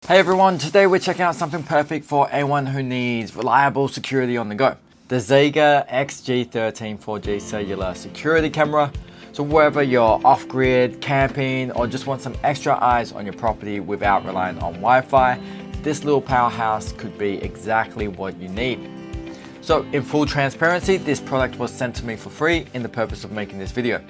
Hey everyone, today we're checking out something perfect for anyone who needs reliable security on the go. The Xega XG13 4G cellular security camera. So whether you're off-grid, camping, or just want some extra eyes on your property without relying on Wi-Fi, this little powerhouse could be exactly what you need. So in full transparency, this product was sent to me for free in the purpose of making this video.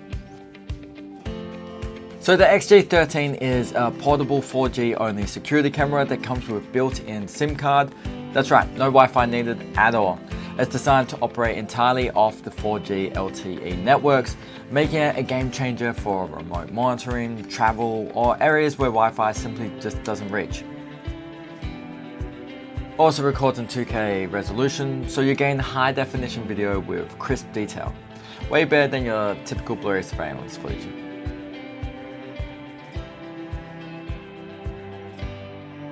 So the XG13 is a portable 4G only security camera that comes with built-in SIM card. That's right, no Wi-Fi needed at all. It's designed to operate entirely off the 4G LTE networks, making it a game changer for remote monitoring, travel, or areas where Wi-Fi simply just doesn't reach. Also records in 2K resolution, so you gain high definition video with crisp detail. Way better than your typical blurry surveillance footage.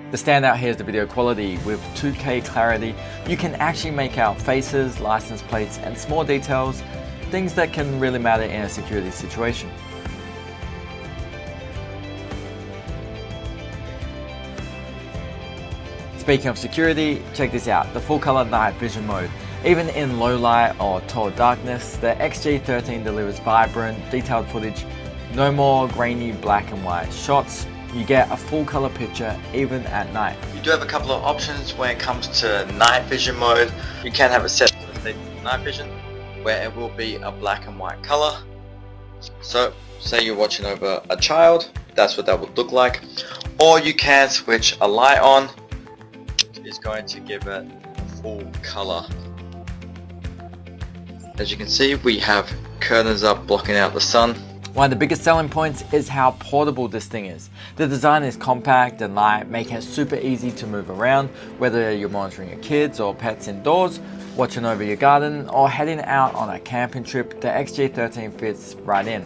The standout here is the video quality. With 2K clarity, you can actually make out faces, license plates, and small details, things that can really matter in a security situation. Speaking of security, check this out, the full color night vision mode. Even in low light or total darkness, the XG13 delivers vibrant, detailed footage. No more grainy black and white shots. You get a full color picture even at night. You do have a couple of options when it comes to night vision mode. You can have it set to night vision, where it will be a black and white color. So say you're watching over a child, that's what that would look like. Or you can switch a light on, it's going to give it a full color. As you can see, we have curtains up blocking out the sun. One of the biggest selling points is how portable this thing is. The design is compact and light, making it super easy to move around, whether you're monitoring your kids or pets indoors, watching over your garden, or heading out on a camping trip. The XG13 fits right in.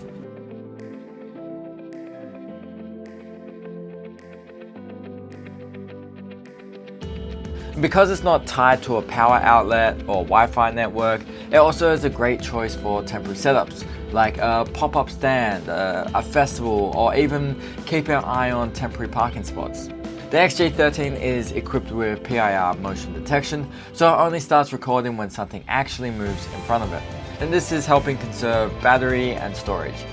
Because it's not tied to a power outlet or Wi-Fi network, it also is a great choice for temporary setups, like a pop-up stand, a festival, or even keeping an eye on temporary parking spots. The XG13 is equipped with PIR motion detection, so it only starts recording when something actually moves in front of it. And this is helping conserve battery and storage.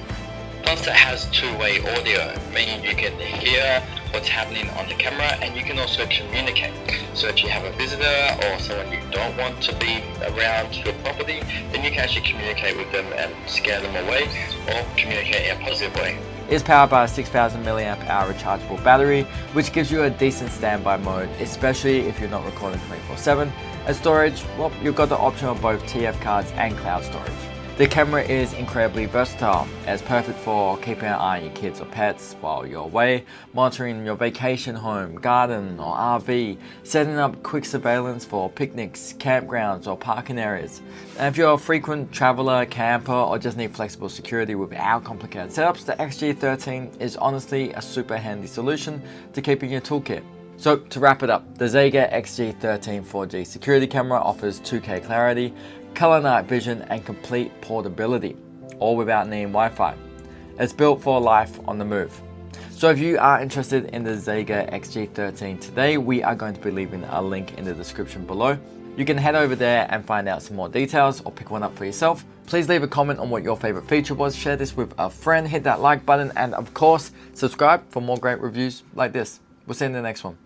Plus it has two-way audio, meaning you can hear what's happening on the camera and you can also communicate. So if you have a visitor or someone you don't want to be around your property, then you can actually communicate with them and scare them away or communicate in a positive way. It's powered by a 6000 mAh rechargeable battery, which gives you a decent standby mode, especially if you're not recording 24/7. And storage, well, you've got the option of both TF cards and cloud storage. The camera is incredibly versatile. It's perfect for keeping an eye on your kids or pets while you're away, monitoring your vacation home, garden or RV, setting up quick surveillance for picnics, campgrounds or parking areas. And if you're a frequent traveler, camper or just need flexible security without complicated setups, the XG13 is honestly a super handy solution to keep in your toolkit. So to wrap it up, the Xega XG13 4G security camera offers 2K clarity, color night vision and complete portability, all without needing Wi-Fi. It's built for life on the move. So if you are interested in the Xega XG13 today, we are going to be leaving a link in the description below. You can head over there and find out some more details or pick one up for yourself. Please leave a comment on what your favorite feature was, share this with a friend, hit that like button, and of course, subscribe for more great reviews like this. We'll see you in the next one.